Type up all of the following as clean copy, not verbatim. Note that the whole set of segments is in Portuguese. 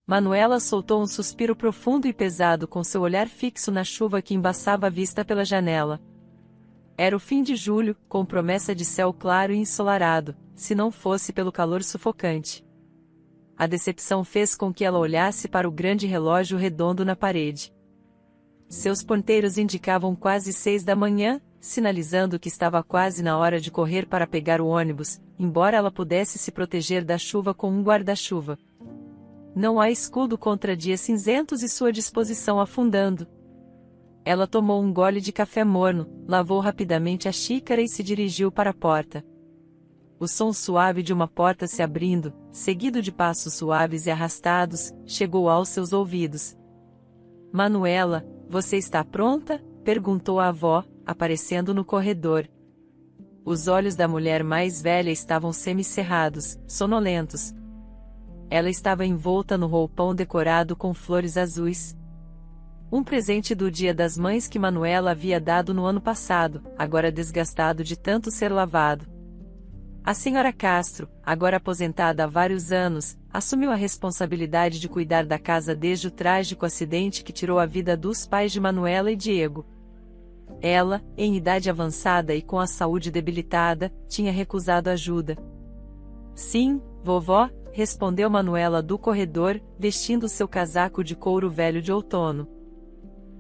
Manuela soltou um suspiro profundo e pesado com seu olhar fixo na chuva que embaçava a vista pela janela. Era o fim de julho, com promessa de céu claro e ensolarado, se não fosse pelo calor sufocante. A decepção fez com que ela olhasse para o grande relógio redondo na parede. Seus ponteiros indicavam quase 6 da manhã, sinalizando que estava quase na hora de correr para pegar o ônibus, embora ela pudesse se proteger da chuva com um guarda-chuva. Não há escudo contra dias cinzentos e sua disposição afundando. Ela tomou um gole de café morno, lavou rapidamente a xícara e se dirigiu para a porta. O som suave de uma porta se abrindo, seguido de passos suaves e arrastados, chegou aos seus ouvidos. "Manuela, você está pronta?", perguntou a avó, aparecendo no corredor. Os olhos da mulher mais velha estavam semicerrados, sonolentos. Ela estava envolta no roupão decorado com flores azuis. Um presente do Dia das Mães que Manuela havia dado no ano passado, agora desgastado de tanto ser lavado. A senhora Castro, agora aposentada há vários anos, assumiu a responsabilidade de cuidar da casa desde o trágico acidente que tirou a vida dos pais de Manuela e Diego. Ela, em idade avançada e com a saúde debilitada, tinha recusado ajuda. "Sim, vovó", respondeu Manuela do corredor, vestindo seu casaco de couro velho de outono.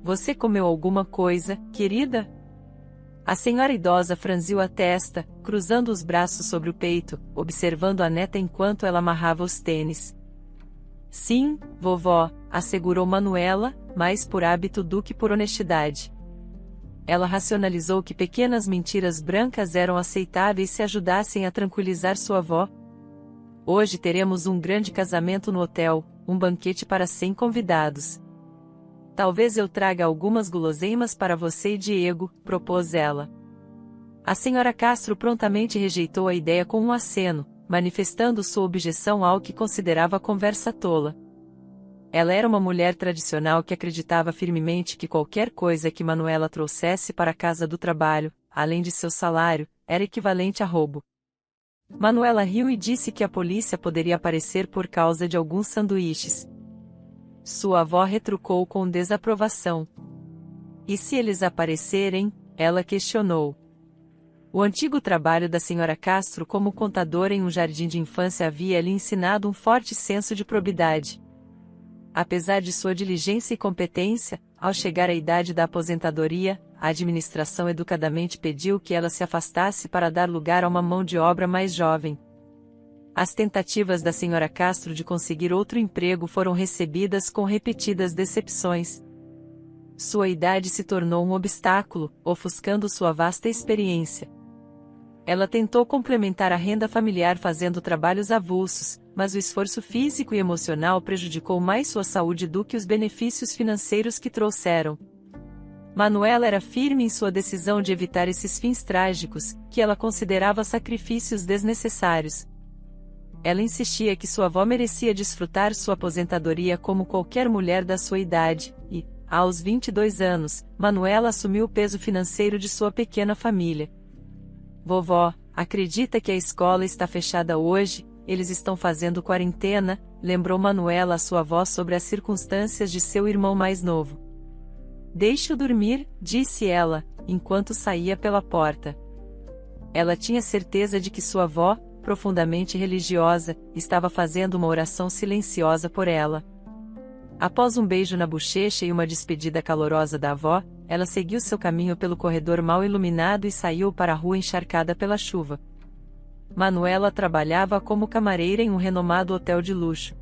"Você comeu alguma coisa, querida?" A senhora idosa franziu a testa, cruzando os braços sobre o peito, observando a neta enquanto ela amarrava os tênis. "Sim, vovó", assegurou Manuela, mais por hábito do que por honestidade. Ela racionalizou que pequenas mentiras brancas eram aceitáveis se ajudassem a tranquilizar sua avó. "Hoje teremos um grande casamento no hotel, um banquete para 100 convidados. Talvez eu traga algumas guloseimas para você e Diego", propôs ela. A senhora Castro prontamente rejeitou a ideia com um aceno, manifestando sua objeção ao que considerava conversa tola. Ela era uma mulher tradicional que acreditava firmemente que qualquer coisa que Manuela trouxesse para a casa do trabalho, além de seu salário, era equivalente a roubo. Manuela riu e disse que a polícia poderia aparecer por causa de alguns sanduíches. Sua avó retrucou com desaprovação. "E se eles aparecerem?", ela questionou. O antigo trabalho da senhora Castro como contadora em um jardim de infância havia lhe ensinado um forte senso de probidade. Apesar de sua diligência e competência, ao chegar à idade da aposentadoria, a administração educadamente pediu que ela se afastasse para dar lugar a uma mão de obra mais jovem. As tentativas da senhora Castro de conseguir outro emprego foram recebidas com repetidas decepções. Sua idade se tornou um obstáculo, ofuscando sua vasta experiência. Ela tentou complementar a renda familiar fazendo trabalhos avulsos, mas o esforço físico e emocional prejudicou mais sua saúde do que os benefícios financeiros que trouxeram. Manuela era firme em sua decisão de evitar esses fins trágicos, que ela considerava sacrifícios desnecessários. Ela insistia que sua avó merecia desfrutar sua aposentadoria como qualquer mulher da sua idade, e, aos 22 anos, Manuela assumiu o peso financeiro de sua pequena família. "Vovó, acredita que a escola está fechada hoje? Eles estão fazendo quarentena", lembrou Manuela a sua avó sobre as circunstâncias de seu irmão mais novo. "Deixe-o dormir", disse ela, enquanto saía pela porta. Ela tinha certeza de que sua avó, profundamente religiosa, estava fazendo uma oração silenciosa por ela. Após um beijo na bochecha e uma despedida calorosa da avó, ela seguiu seu caminho pelo corredor mal iluminado e saiu para a rua encharcada pela chuva. Manuela trabalhava como camareira em um renomado hotel de luxo.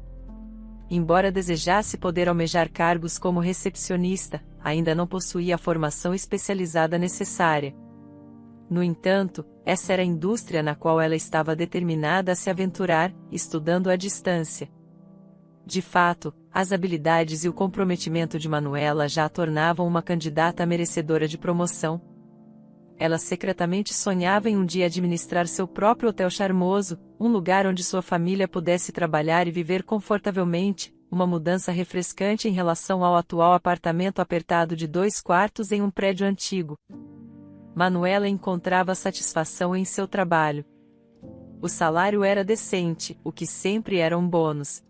Embora desejasse poder almejar cargos como recepcionista, ainda não possuía a formação especializada necessária. No entanto, essa era a indústria na qual ela estava determinada a se aventurar, estudando à distância. De fato, as habilidades e o comprometimento de Manuela já a tornavam uma candidata merecedora de promoção. Ela secretamente sonhava em um dia administrar seu próprio hotel charmoso, um lugar onde sua família pudesse trabalhar e viver confortavelmente, uma mudança refrescante em relação ao atual apartamento apertado de 2 quartos em um prédio antigo. Manuela encontrava satisfação em seu trabalho. O salário era decente, o que sempre era um bônus.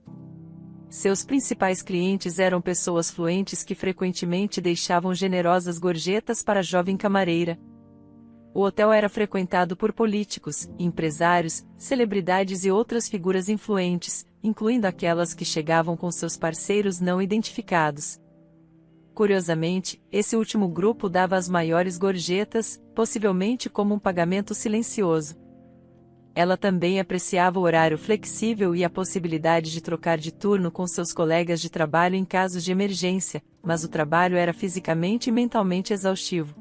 Seus principais clientes eram pessoas fluentes que frequentemente deixavam generosas gorjetas para a jovem camareira. O hotel era frequentado por políticos, empresários, celebridades e outras figuras influentes, incluindo aquelas que chegavam com seus parceiros não identificados. Curiosamente, esse último grupo dava as maiores gorjetas, possivelmente como um pagamento silencioso. Ela também apreciava o horário flexível e a possibilidade de trocar de turno com seus colegas de trabalho em casos de emergência, mas o trabalho era fisicamente e mentalmente exaustivo.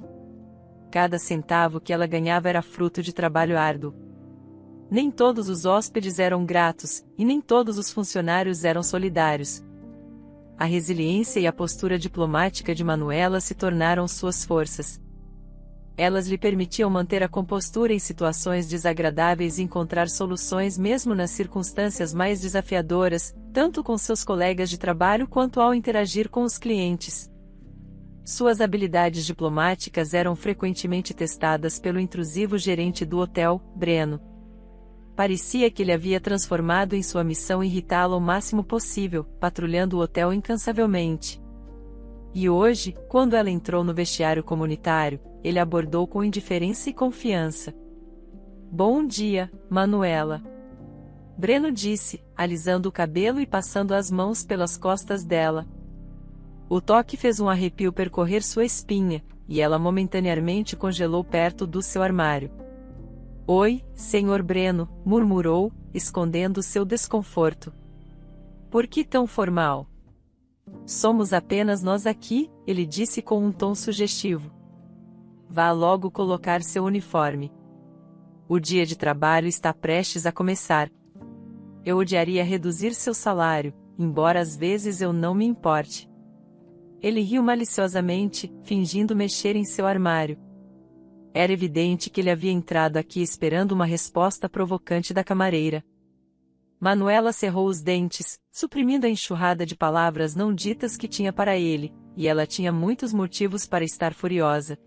Cada centavo que ela ganhava era fruto de trabalho árduo. Nem todos os hóspedes eram gratos, e nem todos os funcionários eram solidários. A resiliência e a postura diplomática de Manuela se tornaram suas forças. Elas lhe permitiam manter a compostura em situações desagradáveis e encontrar soluções mesmo nas circunstâncias mais desafiadoras, tanto com seus colegas de trabalho quanto ao interagir com os clientes. Suas habilidades diplomáticas eram frequentemente testadas pelo intrusivo gerente do hotel, Breno. Parecia que ele havia transformado em sua missão irritá-la o máximo possível, patrulhando o hotel incansavelmente. E hoje, quando ela entrou no vestiário comunitário, ele abordou com indiferença e confiança. "Bom dia, Manuela." Breno disse, alisando o cabelo e passando as mãos pelas costas dela. O toque fez um arrepio percorrer sua espinha, e ela momentaneamente congelou perto do seu armário. "Oi, Sr. Breno", murmurou, escondendo seu desconforto. "Por que tão formal?" "Somos apenas nós aqui", ele disse com um tom sugestivo. "Vá logo colocar seu uniforme. O dia de trabalho está prestes a começar. Eu odiaria reduzir seu salário, embora às vezes eu não me importe." Ele riu maliciosamente, fingindo mexer em seu armário. Era evidente que ele havia entrado aqui esperando uma resposta provocante da camareira. Manuela cerrou os dentes, suprimindo a enxurrada de palavras não ditas que tinha para ele, e ela tinha muitos motivos para estar furiosa.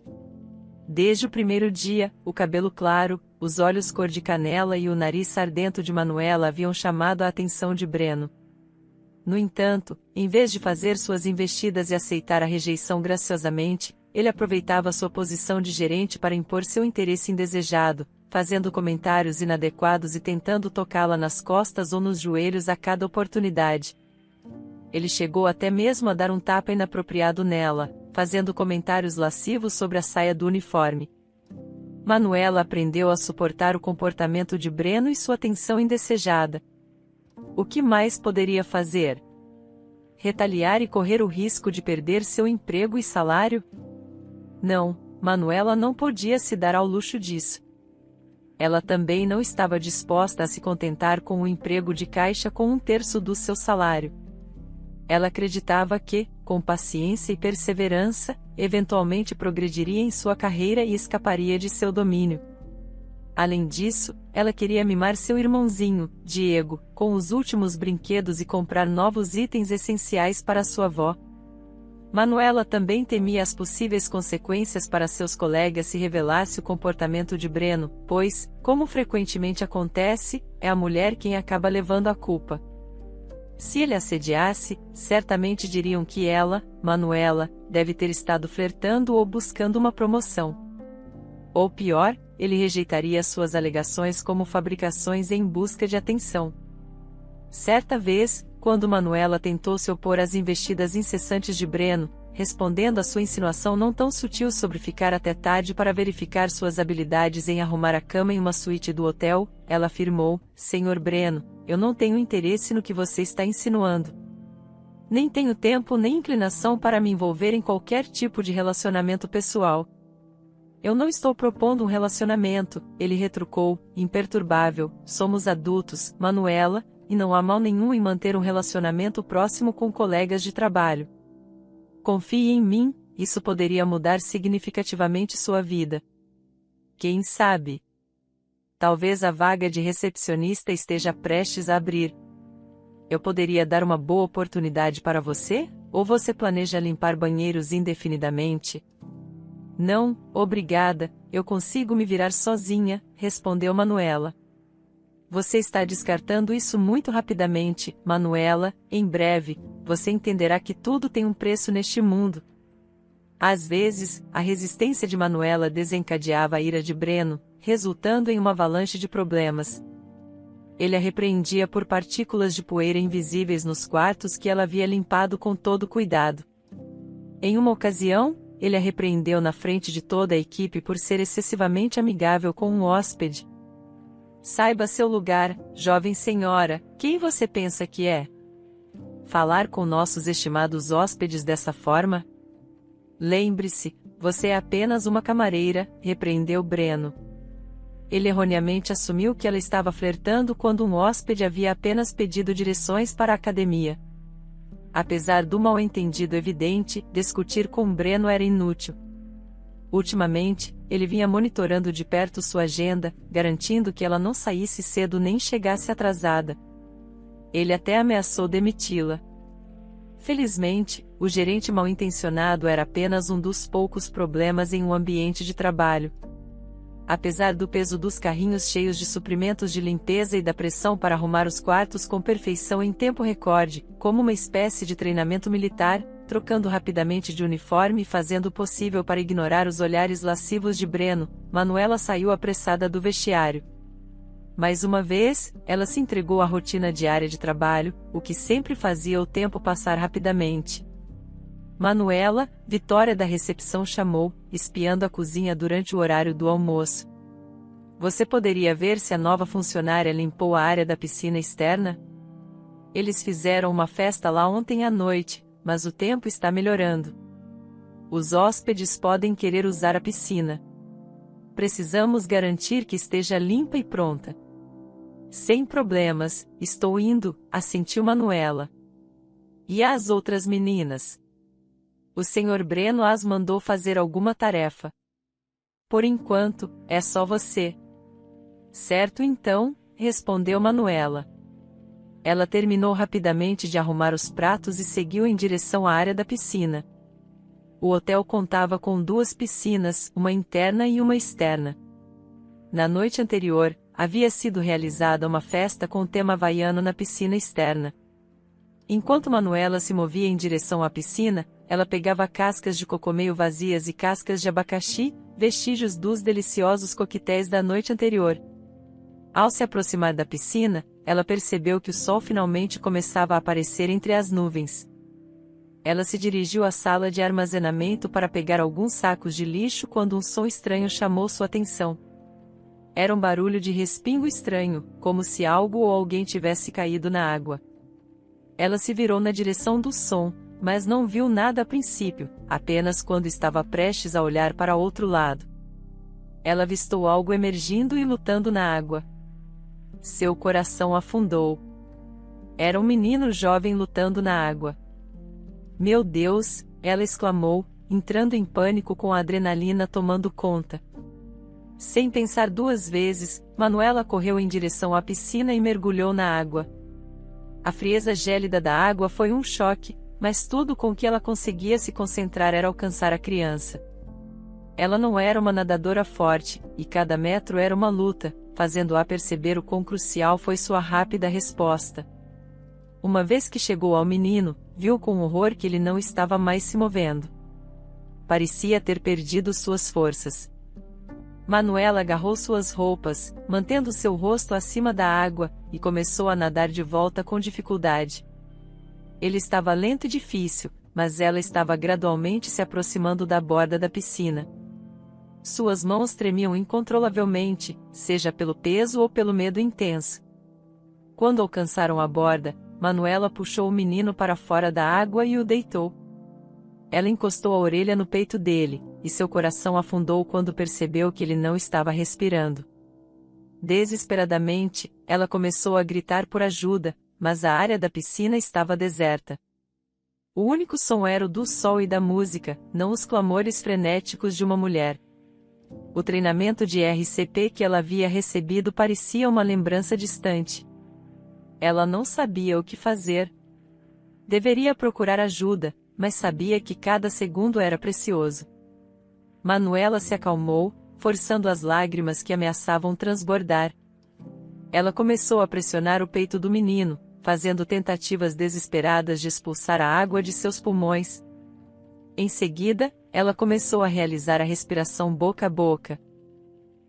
Desde o primeiro dia, o cabelo claro, os olhos cor de canela e o nariz sardento de Manuela haviam chamado a atenção de Breno. No entanto, em vez de fazer suas investidas e aceitar a rejeição graciosamente, ele aproveitava sua posição de gerente para impor seu interesse indesejado, fazendo comentários inadequados e tentando tocá-la nas costas ou nos joelhos a cada oportunidade. Ele chegou até mesmo a dar um tapa inapropriado nela, fazendo comentários lascivos sobre a saia do uniforme. Manuela aprendeu a suportar o comportamento de Breno e sua atenção indesejada. O que mais poderia fazer? Retaliar e correr o risco de perder seu emprego e salário? Não, Manuela não podia se dar ao luxo disso. Ela também não estava disposta a se contentar com um emprego de caixa com 1/3 do seu salário. Ela acreditava que, com paciência e perseverança, eventualmente progrediria em sua carreira e escaparia de seu domínio. Além disso, ela queria mimar seu irmãozinho, Diego, com os últimos brinquedos e comprar novos itens essenciais para sua avó. Manuela também temia as possíveis consequências para seus colegas se revelasse o comportamento de Breno, pois, como frequentemente acontece, é a mulher quem acaba levando a culpa. Se ele assediasse, certamente diriam que ela, Manuela, deve ter estado flertando ou buscando uma promoção. Ou pior, ele rejeitaria suas alegações como fabricações em busca de atenção. Certa vez, quando Manuela tentou se opor às investidas incessantes de Breno, respondendo à sua insinuação não tão sutil sobre ficar até tarde para verificar suas habilidades em arrumar a cama em uma suíte do hotel, ela afirmou: "Sr. Breno, eu não tenho interesse no que você está insinuando. Nem tenho tempo nem inclinação para me envolver em qualquer tipo de relacionamento pessoal." "Eu não estou propondo um relacionamento", ele retrucou, imperturbável. "Somos adultos, Manuela, e não há mal nenhum em manter um relacionamento próximo com colegas de trabalho. Confie em mim, isso poderia mudar significativamente sua vida. Quem sabe? Talvez a vaga de recepcionista esteja prestes a abrir. Eu poderia dar uma boa oportunidade para você? Ou você planeja limpar banheiros indefinidamente?" "Não, obrigada, eu consigo me virar sozinha", respondeu Manuela. Você está descartando isso muito rapidamente, Manuela. Em breve, você entenderá que tudo tem um preço neste mundo. Às vezes, a resistência de Manuela desencadeava a ira de Breno, resultando em uma avalanche de problemas. Ele a repreendia por partículas de poeira invisíveis nos quartos que ela havia limpado com todo cuidado. Em uma ocasião, ele a repreendeu na frente de toda a equipe por ser excessivamente amigável com um hóspede. Saiba seu lugar, jovem senhora, quem você pensa que é? Falar com nossos estimados hóspedes dessa forma? Lembre-se, você é apenas uma camareira, repreendeu Breno. Ele erroneamente assumiu que ela estava flertando quando um hóspede havia apenas pedido direções para a academia. Apesar do mal-entendido evidente, discutir com Breno era inútil. Ultimamente, ele vinha monitorando de perto sua agenda, garantindo que ela não saísse cedo nem chegasse atrasada. Ele até ameaçou demiti-la. Felizmente, o gerente mal-intencionado era apenas um dos poucos problemas em um ambiente de trabalho. Apesar do peso dos carrinhos cheios de suprimentos de limpeza e da pressão para arrumar os quartos com perfeição em tempo recorde, como uma espécie de treinamento militar, trocando rapidamente de uniforme e fazendo o possível para ignorar os olhares lascivos de Breno, Manuela saiu apressada do vestiário. Mais uma vez, ela se entregou à rotina diária de trabalho, o que sempre fazia o tempo passar rapidamente. Manuela, Vitória da recepção chamou, espiando a cozinha durante o horário do almoço. Você poderia ver se a nova funcionária limpou a área da piscina externa? Eles fizeram uma festa lá ontem à noite, mas o tempo está melhorando. Os hóspedes podem querer usar a piscina. Precisamos garantir que esteja limpa e pronta. Sem problemas, estou indo, assentiu Manuela. E as outras meninas? O Sr. Breno as mandou fazer alguma tarefa. Por enquanto, é só você. Certo então, respondeu Manuela. Ela terminou rapidamente de arrumar os pratos e seguiu em direção à área da piscina. O hotel contava com 2 piscinas, uma interna e uma externa. Na noite anterior, havia sido realizada uma festa com tema havaiano na piscina externa. Enquanto Manuela se movia em direção à piscina, ela pegava cascas de cocô meio vazias e cascas de abacaxi, vestígios dos deliciosos coquetéis da noite anterior. Ao se aproximar da piscina, ela percebeu que o sol finalmente começava a aparecer entre as nuvens. Ela se dirigiu à sala de armazenamento para pegar alguns sacos de lixo quando um som estranho chamou sua atenção. Era um barulho de respingo estranho, como se algo ou alguém tivesse caído na água. Ela se virou na direção do som, mas não viu nada a princípio, apenas quando estava prestes a olhar para outro lado. Ela avistou algo emergindo e lutando na água. Seu coração afundou. Era um menino jovem lutando na água. Meu Deus, ela exclamou, entrando em pânico com a adrenalina tomando conta. Sem pensar 2 vezes, Manuela correu em direção à piscina e mergulhou na água. A frieza gélida da água foi um choque, mas tudo com que ela conseguia se concentrar era alcançar a criança. Ela não era uma nadadora forte, e cada metro era uma luta, fazendo-a perceber o quão crucial foi sua rápida resposta. Uma vez que chegou ao menino, viu com horror que ele não estava mais se movendo. Parecia ter perdido suas forças. Manuela agarrou suas roupas, mantendo seu rosto acima da água, e começou a nadar de volta com dificuldade. Ele estava lento e difícil, mas ela estava gradualmente se aproximando da borda da piscina. Suas mãos tremiam incontrolavelmente, seja pelo peso ou pelo medo intenso. Quando alcançaram a borda, Manuela puxou o menino para fora da água e o deitou. Ela encostou a orelha no peito dele, e seu coração afundou quando percebeu que ele não estava respirando. Desesperadamente, ela começou a gritar por ajuda, mas a área da piscina estava deserta. O único som era o do sol e da música, não os clamores frenéticos de uma mulher. O treinamento de RCP que ela havia recebido parecia uma lembrança distante. Ela não sabia o que fazer. Deveria procurar ajuda, mas sabia que cada segundo era precioso. Manuela se acalmou, forçando as lágrimas que ameaçavam transbordar. Ela começou a pressionar o peito do menino, fazendo tentativas desesperadas de expulsar a água de seus pulmões. Em seguida, ela começou a realizar a respiração boca a boca.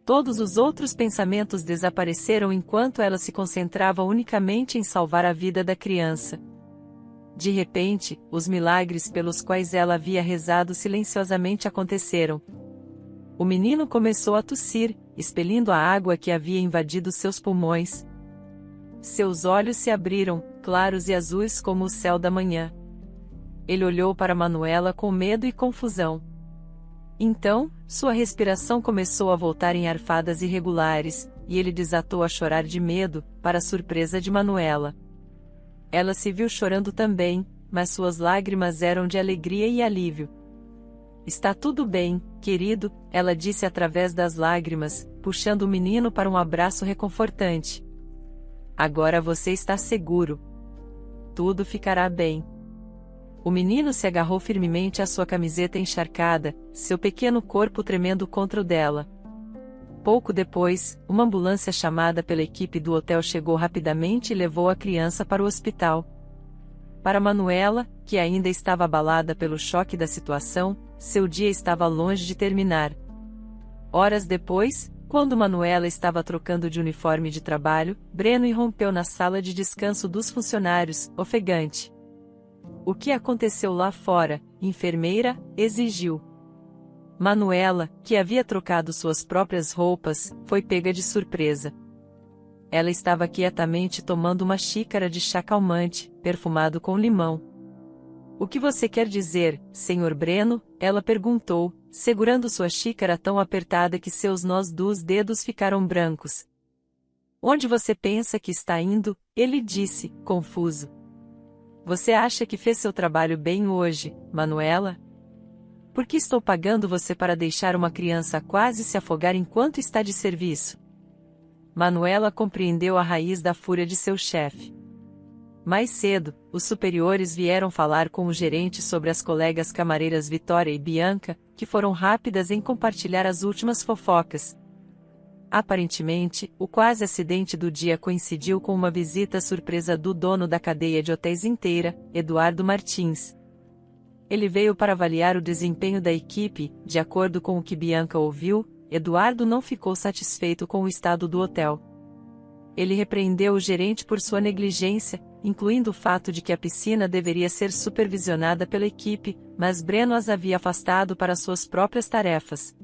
Todos os outros pensamentos desapareceram enquanto ela se concentrava unicamente em salvar a vida da criança. De repente, os milagres pelos quais ela havia rezado silenciosamente aconteceram. O menino começou a tossir, expelindo a água que havia invadido seus pulmões. Seus olhos se abriram, claros e azuis como o céu da manhã. Ele olhou para Manuela com medo e confusão. Então, sua respiração começou a voltar em arfadas irregulares, e ele desatou a chorar de medo, para a surpresa de Manuela. Ela se viu chorando também, mas suas lágrimas eram de alegria e alívio. "Está tudo bem, querido", ela disse através das lágrimas, puxando o menino para um abraço reconfortante. "Agora você está seguro. Tudo ficará bem." O menino se agarrou firmemente à sua camiseta encharcada, seu pequeno corpo tremendo contra o dela. Pouco depois, uma ambulância chamada pela equipe do hotel chegou rapidamente e levou a criança para o hospital. Para Manuela, que ainda estava abalada pelo choque da situação, seu dia estava longe de terminar. Horas depois, quando Manuela estava trocando de uniforme de trabalho, Breno irrompeu na sala de descanso dos funcionários, ofegante. "O que aconteceu lá fora, enfermeira?", exigiu. Manuela, que havia trocado suas próprias roupas, foi pega de surpresa. Ela estava quietamente tomando uma xícara de chá calmante, perfumado com limão. "O que você quer dizer, Sr. Breno?", ela perguntou, segurando sua xícara tão apertada que seus nós dos dedos ficaram brancos. "Onde você pensa que está indo?", ele disse, confuso. "Você acha que fez seu trabalho bem hoje, Manuela? Por que estou pagando você para deixar uma criança quase se afogar enquanto está de serviço?" Manuela compreendeu a raiz da fúria de seu chefe. Mais cedo, os superiores vieram falar com o gerente sobre as colegas camareiras Vitória e Bianca, que foram rápidas em compartilhar as últimas fofocas. Aparentemente, o quase acidente do dia coincidiu com uma visita surpresa do dono da cadeia de hotéis inteira, Eduardo Martins. Ele veio para avaliar o desempenho da equipe. De acordo com o que Bianca ouviu, Eduardo não ficou satisfeito com o estado do hotel. Ele repreendeu o gerente por sua negligência, incluindo o fato de que a piscina deveria ser supervisionada pela equipe, mas Breno as havia afastado para suas próprias tarefas.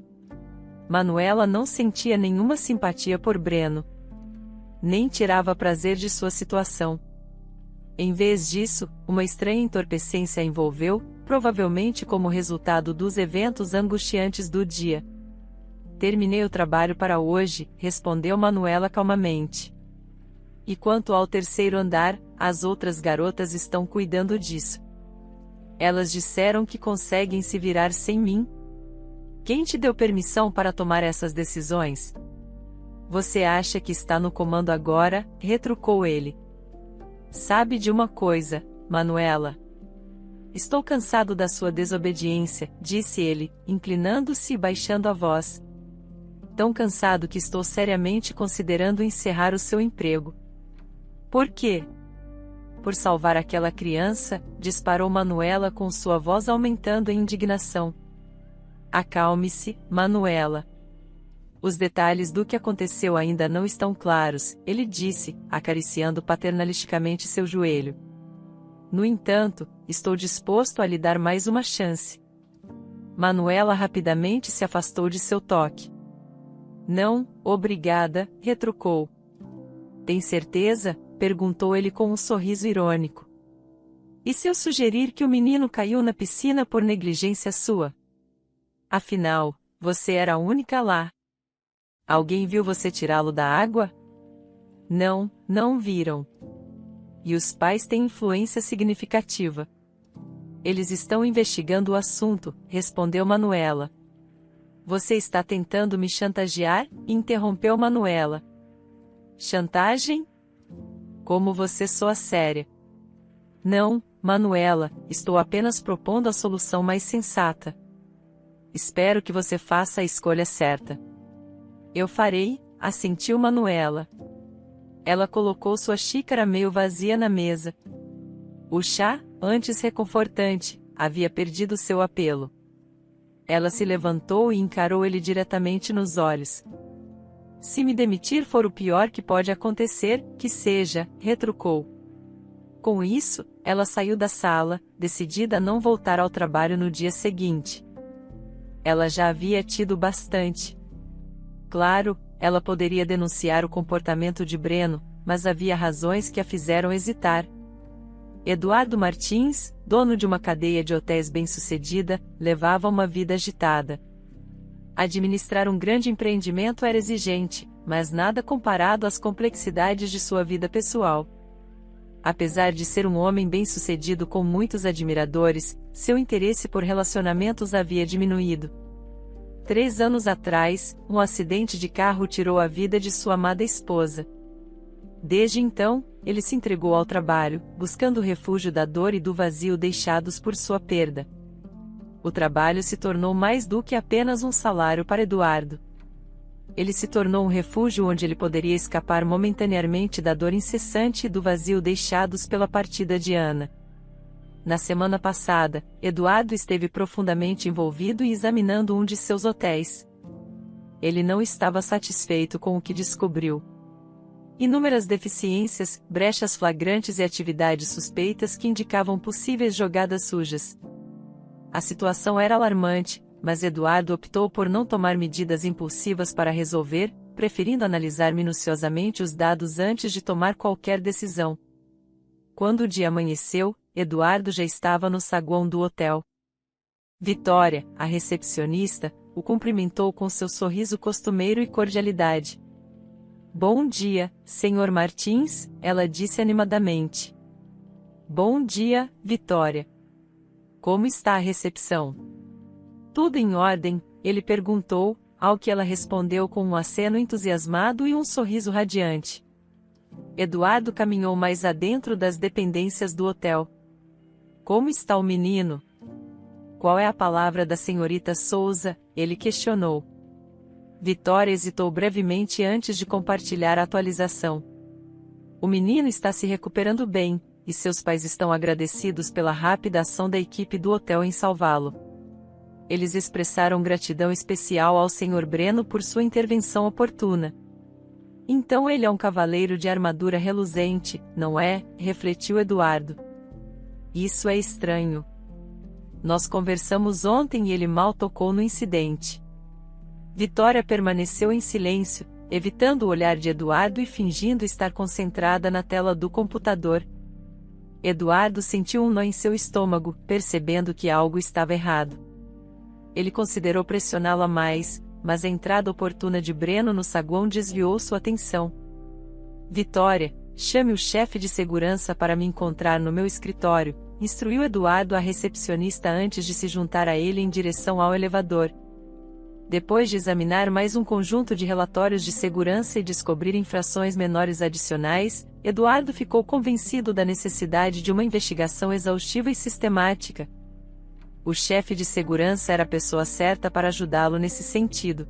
Manuela não sentia nenhuma simpatia por Breno. Nem tirava prazer de sua situação. Em vez disso, uma estranha entorpecência a envolveu, provavelmente como resultado dos eventos angustiantes do dia. "Terminei o trabalho para hoje", respondeu Manuela calmamente. "E quanto ao terceiro andar, as outras garotas estão cuidando disso. Elas disseram que conseguem se virar sem mim." "Quem te deu permissão para tomar essas decisões? Você acha que está no comando agora?", retrucou ele. "Sabe de uma coisa, Manuela? Estou cansado da sua desobediência", disse ele, inclinando-se e baixando a voz. "Tão cansado que estou seriamente considerando encerrar o seu emprego." "Por quê?" "Por salvar aquela criança", disparou Manuela com sua voz aumentando em indignação. "Acalme-se, Manuela. Os detalhes do que aconteceu ainda não estão claros", ele disse, acariciando paternalisticamente seu joelho. "No entanto, estou disposto a lhe dar mais uma chance." Manuela rapidamente se afastou de seu toque. "Não, obrigada", retrucou. "Tem certeza?", perguntou ele com um sorriso irônico. "E se eu sugerir que o menino caiu na piscina por negligência sua? Afinal, você era a única lá. Alguém viu você tirá-lo da água?" "Não, não viram. E os pais têm influência significativa. Eles estão investigando o assunto", respondeu Manuela. "Você está tentando me chantagear?", interrompeu Manuela. "Chantagem? Como você soa séria." "Não, Manuela, estou apenas propondo a solução mais sensata. Espero que você faça a escolha certa." "Eu farei", assentiu Manuela. Ela colocou sua xícara meio vazia na mesa. O chá, antes reconfortante, havia perdido seu apelo. Ela se levantou e encarou ele diretamente nos olhos. Se me demitir for o pior que pode acontecer, que seja, retrucou. Com isso, ela saiu da sala, decidida a não voltar ao trabalho no dia seguinte. Ela já havia tido bastante. Claro, ela poderia denunciar o comportamento de Breno, mas havia razões que a fizeram hesitar. Eduardo Martins, dono de uma cadeia de hotéis bem-sucedida, levava uma vida agitada. Administrar um grande empreendimento era exigente, mas nada comparado às complexidades de sua vida pessoal. Apesar de ser um homem bem-sucedido com muitos admiradores, seu interesse por relacionamentos havia diminuído. 3 anos atrás, um acidente de carro tirou a vida de sua amada esposa. Desde então, ele se entregou ao trabalho, buscando o refúgio da dor e do vazio deixados por sua perda. O trabalho se tornou mais do que apenas um salário para Eduardo. Ele se tornou um refúgio onde ele poderia escapar momentaneamente da dor incessante e do vazio deixados pela partida de Ana. Na semana passada, Eduardo esteve profundamente envolvido e examinando um de seus hotéis. Ele não estava satisfeito com o que descobriu. Inúmeras deficiências, brechas flagrantes e atividades suspeitas que indicavam possíveis jogadas sujas. A situação era alarmante, mas Eduardo optou por não tomar medidas impulsivas para resolver, preferindo analisar minuciosamente os dados antes de tomar qualquer decisão. Quando o dia amanheceu, Eduardo já estava no saguão do hotel. Vitória, a recepcionista, o cumprimentou com seu sorriso costumeiro e cordialidade. "Bom dia, Sr. Martins", ela disse animadamente. "Bom dia, Vitória. Como está a recepção?" "Tudo em ordem", ele perguntou, ao que ela respondeu com um aceno entusiasmado e um sorriso radiante. Eduardo caminhou mais adentro das dependências do hotel. "Como está o menino?" "Qual é a palavra da senhorita Souza?", ele questionou. Vitória hesitou brevemente antes de compartilhar a atualização. "O menino está se recuperando bem, e seus pais estão agradecidos pela rápida ação da equipe do hotel em salvá-lo. Eles expressaram gratidão especial ao Sr. Breno por sua intervenção oportuna." "Então ele é um cavaleiro de armadura reluzente, não é?", refletiu Eduardo. "Isso é estranho. Nós conversamos ontem e ele mal tocou no incidente." Vitória permaneceu em silêncio, evitando o olhar de Eduardo e fingindo estar concentrada na tela do computador. Eduardo sentiu um nó em seu estômago, percebendo que algo estava errado. Ele considerou pressioná-la mais, mas a entrada oportuna de Breno no saguão desviou sua atenção. "Vitória, chame o chefe de segurança para me encontrar no meu escritório", instruiu Eduardo a recepcionista antes de se juntar a ele em direção ao elevador. Depois de examinar mais um conjunto de relatórios de segurança e descobrir infrações menores adicionais, Eduardo ficou convencido da necessidade de uma investigação exaustiva e sistemática. O chefe de segurança era a pessoa certa para ajudá-lo nesse sentido.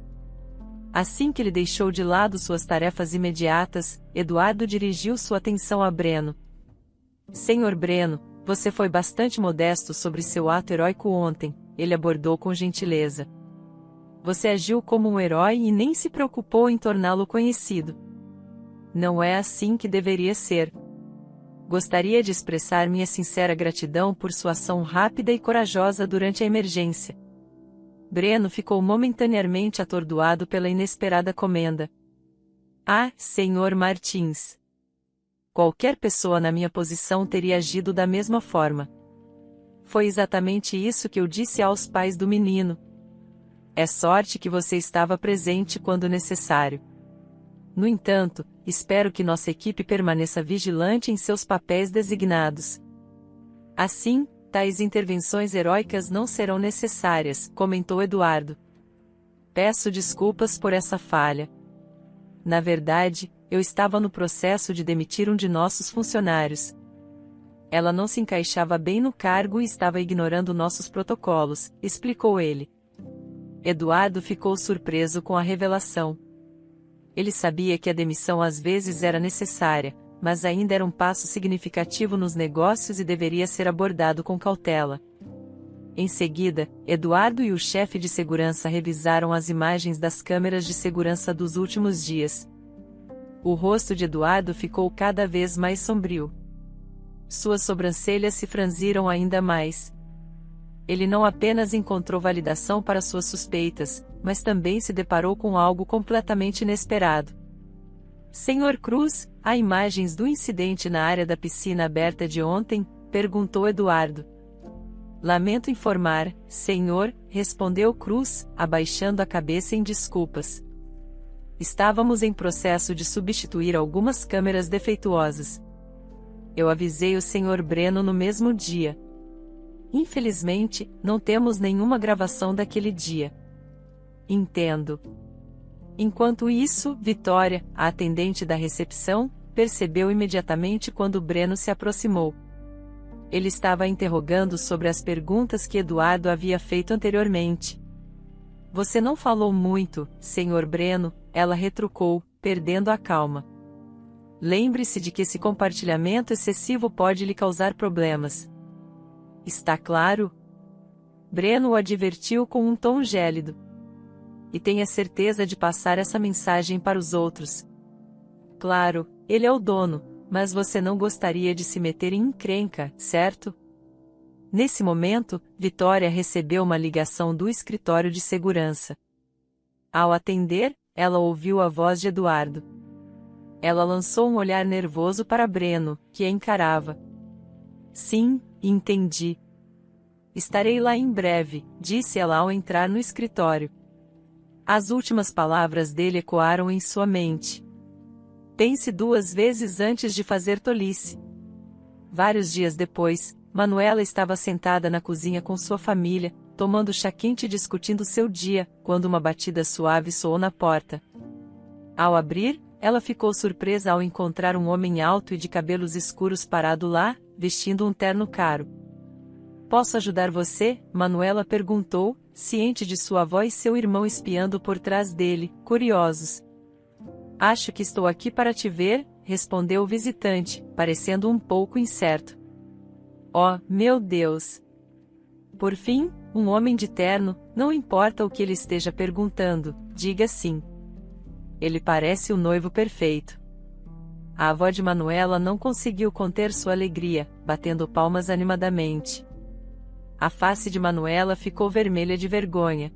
Assim que ele deixou de lado suas tarefas imediatas, Eduardo dirigiu sua atenção a Breno. "Senhor Breno, você foi bastante modesto sobre seu ato heróico ontem", ele abordou com gentileza. "Você agiu como um herói e nem se preocupou em torná-lo conhecido. Não é assim que deveria ser. Gostaria de expressar minha sincera gratidão por sua ação rápida e corajosa durante a emergência." Breno ficou momentaneamente atordoado pela inesperada comenda. "Ah, Sr. Martins. Qualquer pessoa na minha posição teria agido da mesma forma. Foi exatamente isso que eu disse aos pais do menino. É sorte que você estava presente quando necessário. No entanto, espero que nossa equipe permaneça vigilante em seus papéis designados. Assim, tais intervenções heróicas não serão necessárias", comentou Eduardo. "Peço desculpas por essa falha. Na verdade, eu estava no processo de demitir um de nossos funcionários. Ela não se encaixava bem no cargo e estava ignorando nossos protocolos", explicou ele. Eduardo ficou surpreso com a revelação. Ele sabia que a demissão às vezes era necessária, mas ainda era um passo significativo nos negócios e deveria ser abordado com cautela. Em seguida, Eduardo e o chefe de segurança revisaram as imagens das câmeras de segurança dos últimos dias. O rosto de Eduardo ficou cada vez mais sombrio. Suas sobrancelhas se franziram ainda mais. Ele não apenas encontrou validação para suas suspeitas, mas também se deparou com algo completamente inesperado. Senhor Cruz, há imagens do incidente na área da piscina aberta de ontem? Perguntou Eduardo. Lamento informar, senhor, respondeu Cruz, abaixando a cabeça em desculpas. Estávamos em processo de substituir algumas câmeras defeituosas. Eu avisei o Sr. Breno no mesmo dia. Infelizmente, não temos nenhuma gravação daquele dia. Entendo. Enquanto isso, Vitória, a atendente da recepção, percebeu imediatamente quando Breno se aproximou. Ele estava interrogando sobre as perguntas que Eduardo havia feito anteriormente. Você não falou muito, Sr. Breno, ela retrucou, perdendo a calma. Lembre-se de que esse compartilhamento excessivo pode lhe causar problemas. Está claro? Breno o advertiu com um tom gélido. E tenha certeza de passar essa mensagem para os outros. Claro, ele é o dono, mas você não gostaria de se meter em encrenca, certo? Nesse momento, Vitória recebeu uma ligação do escritório de segurança. Ao atender, ela ouviu a voz de Eduardo. Ela lançou um olhar nervoso para Breno, que a encarava. Sim, entendi. Estarei lá em breve, disse ela ao entrar no escritório. As últimas palavras dele ecoaram em sua mente. Pense 2 vezes antes de fazer tolice. Vários dias depois, Manuela estava sentada na cozinha com sua família, tomando chá quente e discutindo seu dia, quando uma batida suave soou na porta. Ao abrir, ela ficou surpresa ao encontrar um homem alto e de cabelos escuros parado lá, vestindo um terno caro. Posso ajudar você? Manuela perguntou, ciente de sua avó e seu irmão espiando por trás dele, curiosos. Acho que estou aqui para te ver, respondeu o visitante, parecendo um pouco incerto. Oh, meu Deus! Por fim, um homem de terno, não importa o que ele esteja perguntando, diga sim. Ele parece o noivo perfeito. A avó de Manuela não conseguiu conter sua alegria, batendo palmas animadamente. A face de Manuela ficou vermelha de vergonha.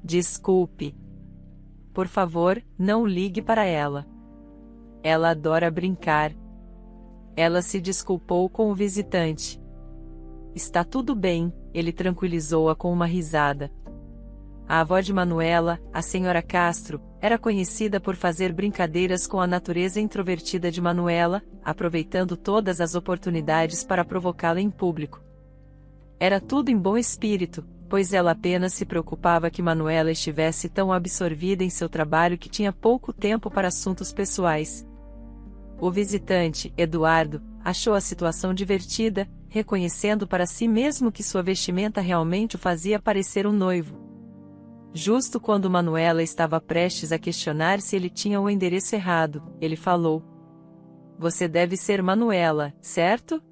Desculpe. Por favor, não ligue para ela. Ela adora brincar. Ela se desculpou com o visitante. Está tudo bem, ele tranquilizou-a com uma risada. A avó de Manuela, a senhora Castro, era conhecida por fazer brincadeiras com a natureza introvertida de Manuela, aproveitando todas as oportunidades para provocá-la em público. Era tudo em bom espírito, pois ela apenas se preocupava que Manuela estivesse tão absorvida em seu trabalho que tinha pouco tempo para assuntos pessoais. O visitante, Eduardo, achou a situação divertida, reconhecendo para si mesmo que sua vestimenta realmente o fazia parecer um noivo. Justo quando Manuela estava prestes a questionar se ele tinha o endereço errado, ele falou: Você deve ser Manuela, certo?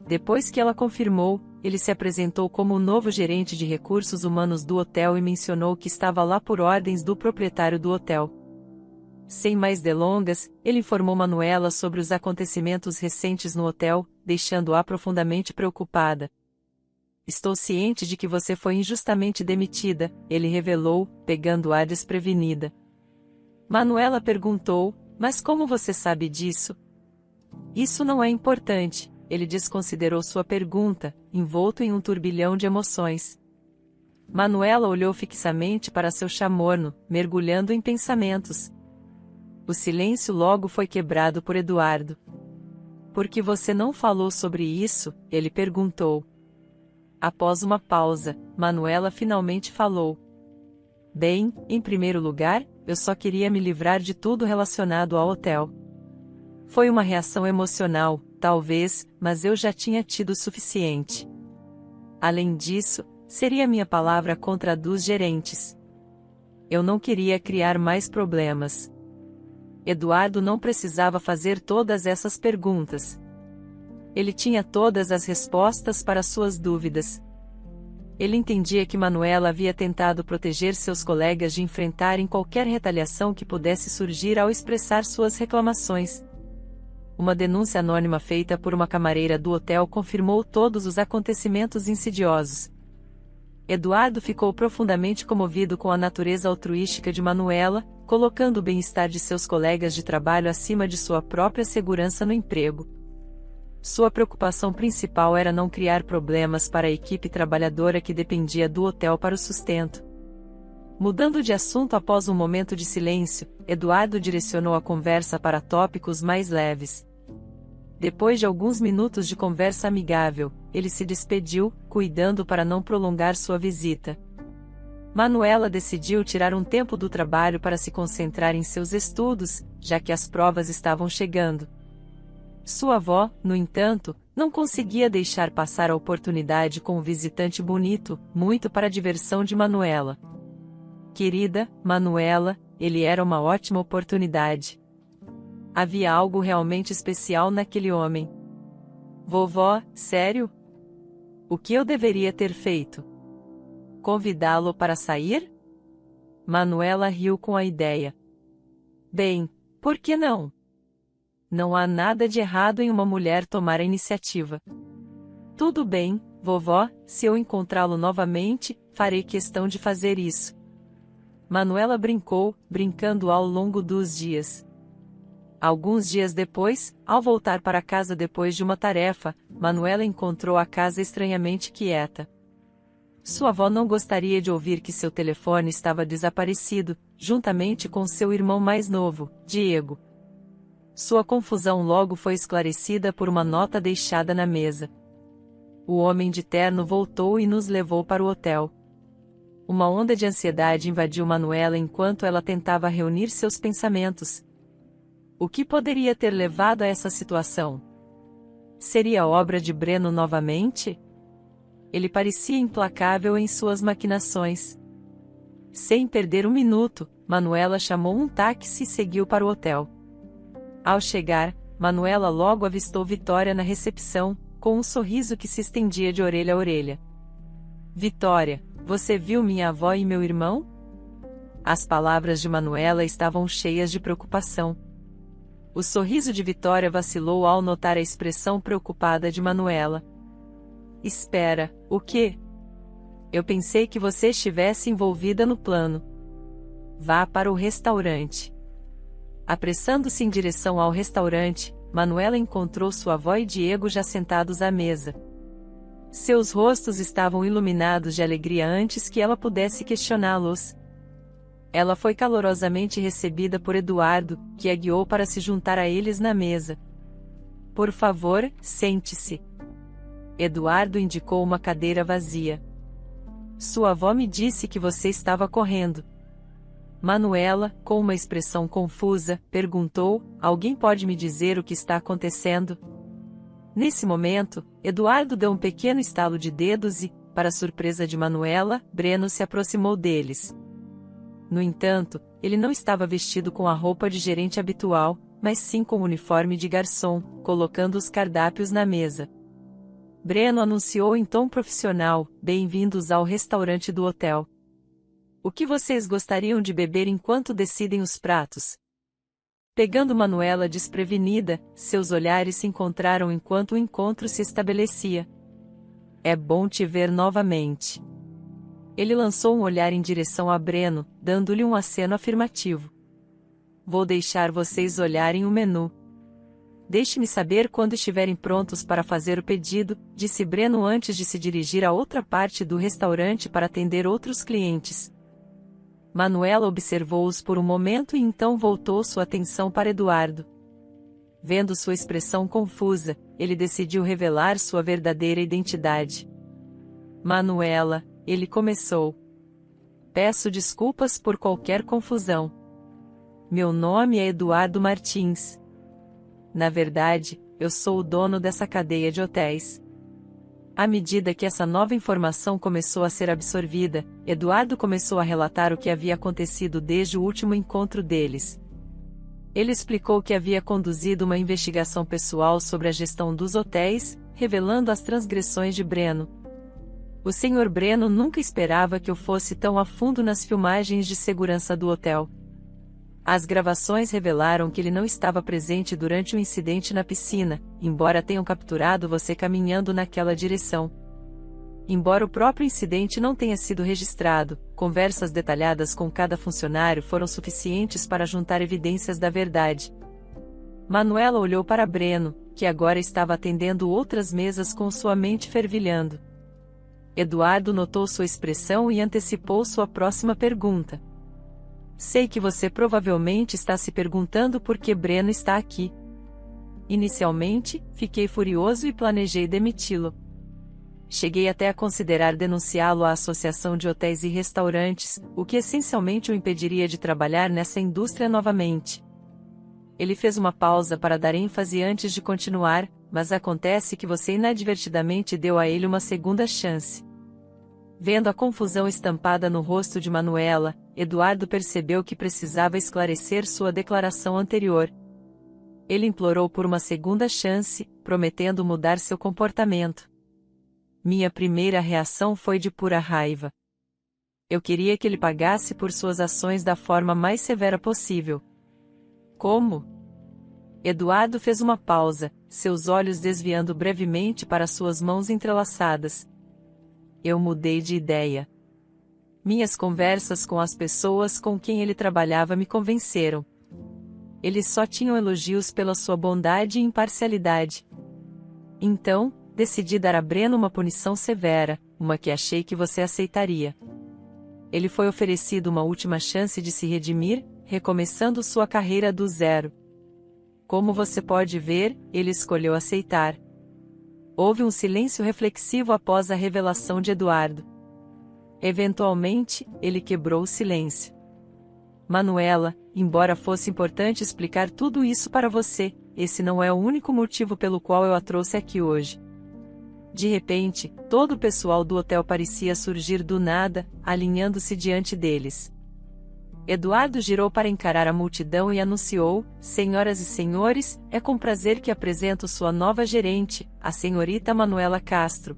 Depois que ela confirmou, ele se apresentou como o novo gerente de recursos humanos do hotel e mencionou que estava lá por ordens do proprietário do hotel. Sem mais delongas, ele informou Manuela sobre os acontecimentos recentes no hotel, deixando-a profundamente preocupada. Estou ciente de que você foi injustamente demitida, ele revelou, pegando-a desprevenida. Manuela perguntou, mas como você sabe disso? Isso não é importante, ele desconsiderou sua pergunta, envolto em um turbilhão de emoções. Manuela olhou fixamente para seu chá morno, mergulhando em pensamentos. O silêncio logo foi quebrado por Eduardo. Por que você não falou sobre isso? Ele perguntou. Após uma pausa, Manuela finalmente falou. Bem, em primeiro lugar, eu só queria me livrar de tudo relacionado ao hotel. Foi uma reação emocional, talvez, mas eu já tinha tido o suficiente. Além disso, seria minha palavra contra a dos gerentes. Eu não queria criar mais problemas. Eduardo não precisava fazer todas essas perguntas. Ele tinha todas as respostas para suas dúvidas. Ele entendia que Manuela havia tentado proteger seus colegas de enfrentarem qualquer retaliação que pudesse surgir ao expressar suas reclamações. Uma denúncia anônima feita por uma camareira do hotel confirmou todos os acontecimentos insidiosos. Eduardo ficou profundamente comovido com a natureza altruística de Manuela, colocando o bem-estar de seus colegas de trabalho acima de sua própria segurança no emprego. Sua preocupação principal era não criar problemas para a equipe trabalhadora que dependia do hotel para o sustento. Mudando de assunto após um momento de silêncio, Eduardo direcionou a conversa para tópicos mais leves. Depois de alguns minutos de conversa amigável, ele se despediu, cuidando para não prolongar sua visita. Manuela decidiu tirar um tempo do trabalho para se concentrar em seus estudos, já que as provas estavam chegando. Sua avó, no entanto, não conseguia deixar passar a oportunidade com o visitante bonito, muito para a diversão de Manuela. Querida, Manuela, ele era uma ótima oportunidade. Havia algo realmente especial naquele homem. Vovó, sério? O que eu deveria ter feito? Convidá-lo para sair? Manuela riu com a ideia. Bem, por que não? Não há nada de errado em uma mulher tomar a iniciativa. Tudo bem, vovó, se eu encontrá-lo novamente, farei questão de fazer isso. Manuela brincou, brincando ao longo dos dias. Alguns dias depois, ao voltar para casa depois de uma tarefa, Manuela encontrou a casa estranhamente quieta. Sua avó não gostaria de ouvir que seu telefone estava desaparecido, juntamente com seu irmão mais novo, Diego. Sua confusão logo foi esclarecida por uma nota deixada na mesa. O homem de terno voltou e nos levou para o hotel. Uma onda de ansiedade invadiu Manuela enquanto ela tentava reunir seus pensamentos. O que poderia ter levado a essa situação? Seria obra de Breno novamente? Ele parecia implacável em suas maquinações. Sem perder um minuto, Manuela chamou um táxi e seguiu para o hotel. Ao chegar, Manuela logo avistou Vitória na recepção, com um sorriso que se estendia de orelha a orelha. Vitória, você viu minha avó e meu irmão? As palavras de Manuela estavam cheias de preocupação. O sorriso de Vitória vacilou ao notar a expressão preocupada de Manuela. Espera, o quê? Eu pensei que você estivesse envolvida no plano. Vá para o restaurante. Apressando-se em direção ao restaurante, Manuela encontrou sua avó e Diego já sentados à mesa. Seus rostos estavam iluminados de alegria antes que ela pudesse questioná-los. Ela foi calorosamente recebida por Eduardo, que a guiou para se juntar a eles na mesa. Por favor, sente-se. Eduardo indicou uma cadeira vazia. Sua avó me disse que você estava correndo. Manuela, com uma expressão confusa, perguntou: alguém pode me dizer o que está acontecendo? Nesse momento, Eduardo deu um pequeno estalo de dedos e, para surpresa de Manuela, Breno se aproximou deles. No entanto, ele não estava vestido com a roupa de gerente habitual, mas sim com o uniforme de garçom, colocando os cardápios na mesa. Breno anunciou em tom profissional: bem-vindos ao restaurante do hotel. O que vocês gostariam de beber enquanto decidem os pratos? Pegando Manuela desprevenida, seus olhares se encontraram enquanto o encontro se estabelecia. É bom te ver novamente. Ele lançou um olhar em direção a Breno, dando-lhe um aceno afirmativo. Vou deixar vocês olharem o menu. Deixe-me saber quando estiverem prontos para fazer o pedido, disse Breno antes de se dirigir a outra parte do restaurante para atender outros clientes. Manuela observou-os por um momento e então voltou sua atenção para Eduardo. Vendo sua expressão confusa, ele decidiu revelar sua verdadeira identidade. Manuela, ele começou. Peço desculpas por qualquer confusão. Meu nome é Eduardo Martins. Na verdade, eu sou o dono dessa cadeia de hotéis. À medida que essa nova informação começou a ser absorvida, Eduardo começou a relatar o que havia acontecido desde o último encontro deles. Ele explicou que havia conduzido uma investigação pessoal sobre a gestão dos hotéis, revelando as transgressões de Breno. O Sr. Breno nunca esperava que eu fosse tão a fundo nas filmagens de segurança do hotel. As gravações revelaram que ele não estava presente durante o incidente na piscina, embora tenham capturado você caminhando naquela direção. Embora o próprio incidente não tenha sido registrado, conversas detalhadas com cada funcionário foram suficientes para juntar evidências da verdade. Manuela olhou para Breno, que agora estava atendendo outras mesas com sua mente fervilhando. Eduardo notou sua expressão e antecipou sua próxima pergunta. Sei que você provavelmente está se perguntando por que Breno está aqui. Inicialmente, fiquei furioso e planejei demiti-lo. Cheguei até a considerar denunciá-lo à Associação de Hotéis e Restaurantes, o que essencialmente o impediria de trabalhar nessa indústria novamente. Ele fez uma pausa para dar ênfase antes de continuar, mas acontece que você inadvertidamente deu a ele uma segunda chance. Vendo a confusão estampada no rosto de Manuela, Eduardo percebeu que precisava esclarecer sua declaração anterior. Ele implorou por uma segunda chance, prometendo mudar seu comportamento. Minha primeira reação foi de pura raiva. Eu queria que ele pagasse por suas ações da forma mais severa possível. Como? Eduardo fez uma pausa, seus olhos desviando brevemente para suas mãos entrelaçadas. Eu mudei de ideia. Minhas conversas com as pessoas com quem ele trabalhava me convenceram. Eles só tinham elogios pela sua bondade e imparcialidade. Então, decidi dar a Breno uma punição severa, uma que achei que você aceitaria. Ele foi oferecido uma última chance de se redimir, recomeçando sua carreira do zero. Como você pode ver, ele escolheu aceitar. Houve um silêncio reflexivo após a revelação de Eduardo. Eventualmente, ele quebrou o silêncio. Manuela, embora fosse importante explicar tudo isso para você, esse não é o único motivo pelo qual eu a trouxe aqui hoje. De repente, todo o pessoal do hotel parecia surgir do nada, alinhando-se diante deles. Eduardo girou para encarar a multidão e anunciou: Senhoras e senhores, é com prazer que apresento sua nova gerente, a senhorita Manuela Castro.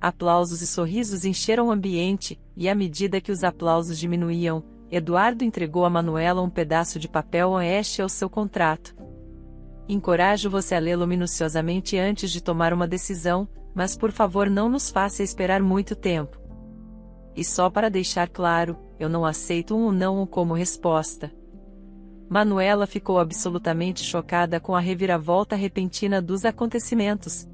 Aplausos e sorrisos encheram o ambiente, e à medida que os aplausos diminuíam, Eduardo entregou a Manuela um pedaço de papel oeste ao seu contrato. Encorajo você a lê-lo minuciosamente antes de tomar uma decisão, mas por favor não nos faça esperar muito tempo. E só para deixar claro, eu não aceito um não como resposta. Manuela ficou absolutamente chocada com a reviravolta repentina dos acontecimentos.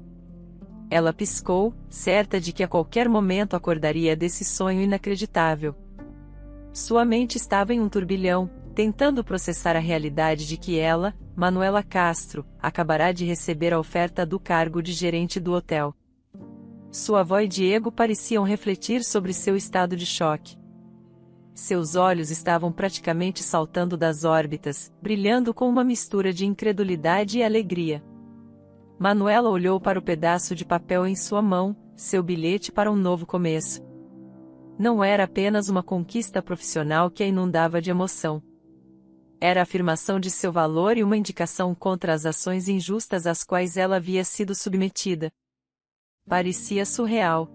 Ela piscou, certa de que a qualquer momento acordaria desse sonho inacreditável. Sua mente estava em um turbilhão, tentando processar a realidade de que ela, Manuela Castro, acabará de receber a oferta do cargo de gerente do hotel. Sua avó e Diego pareciam refletir sobre seu estado de choque. Seus olhos estavam praticamente saltando das órbitas, brilhando com uma mistura de incredulidade e alegria. Manuela olhou para o pedaço de papel em sua mão, seu bilhete para um novo começo. Não era apenas uma conquista profissional que a inundava de emoção. Era a afirmação de seu valor e uma indicação contra as ações injustas às quais ela havia sido submetida. Parecia surreal.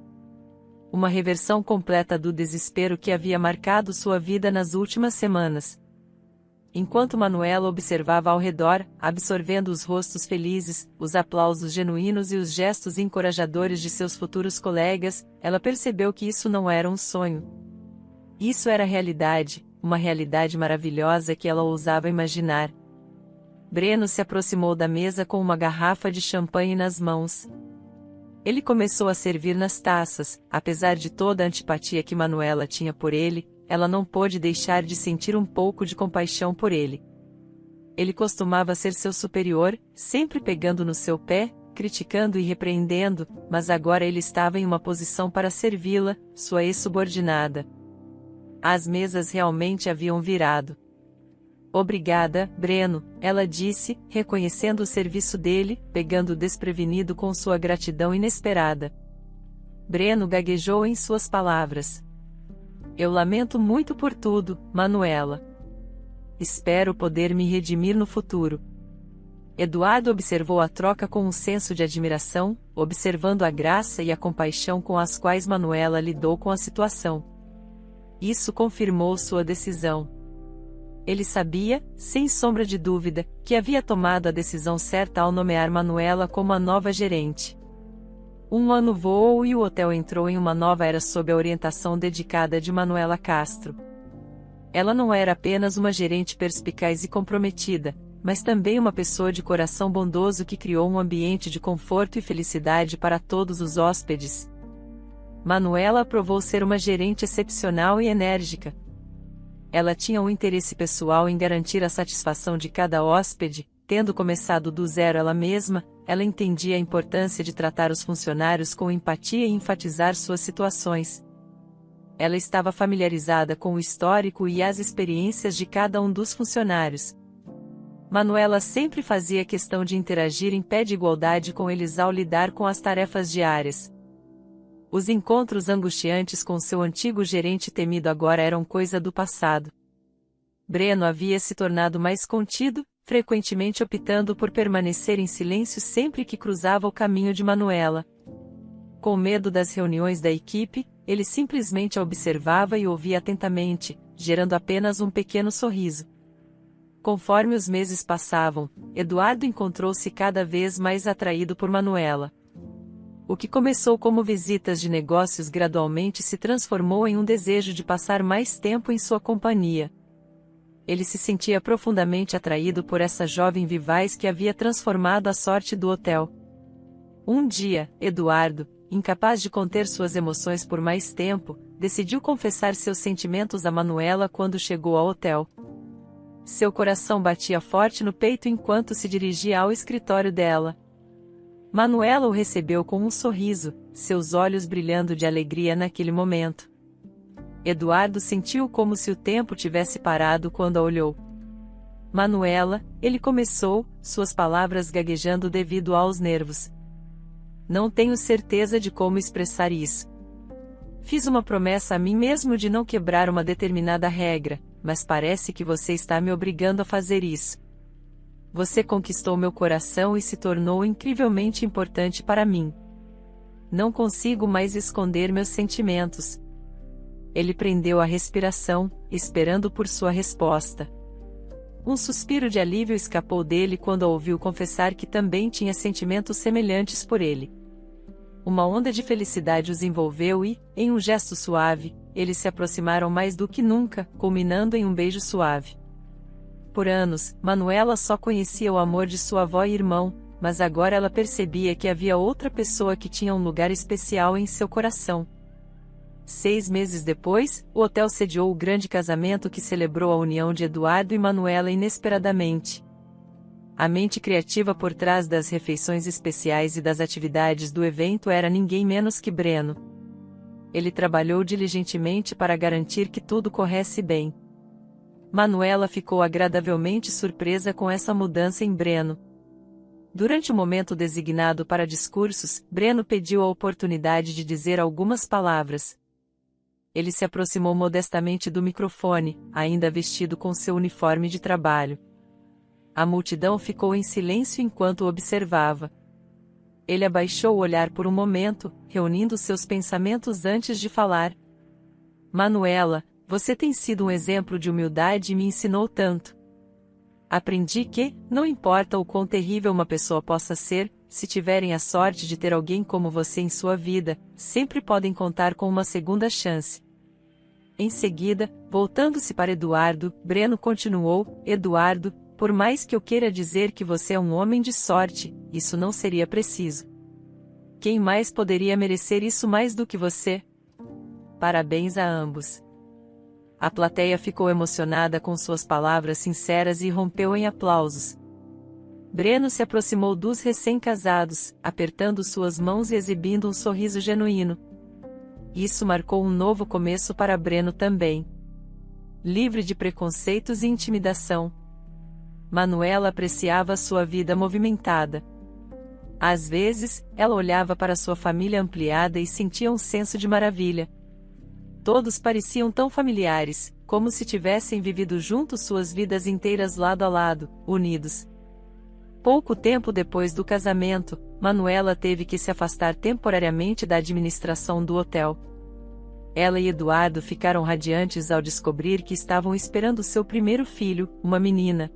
Uma reversão completa do desespero que havia marcado sua vida nas últimas semanas. Enquanto Manuela observava ao redor, absorvendo os rostos felizes, os aplausos genuínos e os gestos encorajadores de seus futuros colegas, ela percebeu que isso não era um sonho. Isso era realidade, uma realidade maravilhosa que ela ousava imaginar. Breno se aproximou da mesa com uma garrafa de champanhe nas mãos. Ele começou a servir nas taças, apesar de toda a antipatia que Manuela tinha por ele, ela não pôde deixar de sentir um pouco de compaixão por ele. Ele costumava ser seu superior, sempre pegando no seu pé, criticando e repreendendo, mas agora ele estava em uma posição para servi-la, sua ex-subordinada. As mesas realmente haviam virado. Obrigada, Breno, ela disse, reconhecendo o serviço dele, pegando-o desprevenido com sua gratidão inesperada. Breno gaguejou em suas palavras. Eu lamento muito por tudo, Manuela. Espero poder me redimir no futuro. Eduardo observou a troca com um senso de admiração, observando a graça e a compaixão com as quais Manuela lidou com a situação. Isso confirmou sua decisão. Ele sabia, sem sombra de dúvida, que havia tomado a decisão certa ao nomear Manuela como a nova gerente. Um ano voou e o hotel entrou em uma nova era sob a orientação dedicada de Manuela Castro. Ela não era apenas uma gerente perspicaz e comprometida, mas também uma pessoa de coração bondoso que criou um ambiente de conforto e felicidade para todos os hóspedes. Manuela provou ser uma gerente excepcional e enérgica. Ela tinha um interesse pessoal em garantir a satisfação de cada hóspede, tendo começado do zero ela mesma, ela entendia a importância de tratar os funcionários com empatia e enfatizar suas situações. Ela estava familiarizada com o histórico e as experiências de cada um dos funcionários. Manuela sempre fazia questão de interagir em pé de igualdade com eles ao lidar com as tarefas diárias. Os encontros angustiantes com seu antigo gerente temido agora eram coisa do passado. Breno havia se tornado mais contido, frequentemente optando por permanecer em silêncio sempre que cruzava o caminho de Manuela. Com medo das reuniões da equipe, ele simplesmente a observava e ouvia atentamente, gerando apenas um pequeno sorriso. Conforme os meses passavam, Eduardo encontrou-se cada vez mais atraído por Manuela. O que começou como visitas de negócios gradualmente se transformou em um desejo de passar mais tempo em sua companhia. Ele se sentia profundamente atraído por essa jovem vivaz que havia transformado a sorte do hotel. Um dia, Eduardo, incapaz de conter suas emoções por mais tempo, decidiu confessar seus sentimentos a Manuela quando chegou ao hotel. Seu coração batia forte no peito enquanto se dirigia ao escritório dela. Manuela o recebeu com um sorriso, seus olhos brilhando de alegria naquele momento. Eduardo sentiu como se o tempo tivesse parado quando a olhou. Manuela, ele começou, suas palavras gaguejando devido aos nervos. Não tenho certeza de como expressar isso. Fiz uma promessa a mim mesmo de não quebrar uma determinada regra, mas parece que você está me obrigando a fazer isso. Você conquistou meu coração e se tornou incrivelmente importante para mim. Não consigo mais esconder meus sentimentos. Ele prendeu a respiração, esperando por sua resposta. Um suspiro de alívio escapou dele quando a ouviu confessar que também tinha sentimentos semelhantes por ele. Uma onda de felicidade os envolveu e, em um gesto suave, eles se aproximaram mais do que nunca, culminando em um beijo suave. Por anos, Manuela só conhecia o amor de sua avó e irmão, mas agora ela percebia que havia outra pessoa que tinha um lugar especial em seu coração. 6 meses depois, o hotel sediou o grande casamento que celebrou a união de Eduardo e Manuela inesperadamente. A mente criativa por trás das refeições especiais e das atividades do evento era ninguém menos que Breno. Ele trabalhou diligentemente para garantir que tudo corresse bem. Manuela ficou agradavelmente surpresa com essa mudança em Breno. Durante o momento designado para discursos, Breno pediu a oportunidade de dizer algumas palavras. Ele se aproximou modestamente do microfone, ainda vestido com seu uniforme de trabalho. A multidão ficou em silêncio enquanto o observava. Ele abaixou o olhar por um momento, reunindo seus pensamentos antes de falar. Manuela, você tem sido um exemplo de humildade e me ensinou tanto. Aprendi que, não importa o quão terrível uma pessoa possa ser, se tiverem a sorte de ter alguém como você em sua vida, sempre podem contar com uma segunda chance. Em seguida, voltando-se para Eduardo, Breno continuou: Eduardo, por mais que eu queira dizer que você é um homem de sorte, isso não seria preciso. Quem mais poderia merecer isso mais do que você? Parabéns a ambos. A plateia ficou emocionada com suas palavras sinceras e rompeu em aplausos. Breno se aproximou dos recém-casados, apertando suas mãos e exibindo um sorriso genuíno. Isso marcou um novo começo para Breno também. Livre de preconceitos e intimidação, Manuela apreciava sua vida movimentada. Às vezes, ela olhava para sua família ampliada e sentia um senso de maravilha. Todos pareciam tão familiares, como se tivessem vivido juntos suas vidas inteiras lado a lado, unidos. Pouco tempo depois do casamento, Manuela teve que se afastar temporariamente da administração do hotel. Ela e Eduardo ficaram radiantes ao descobrir que estavam esperando seu primeiro filho, uma menina.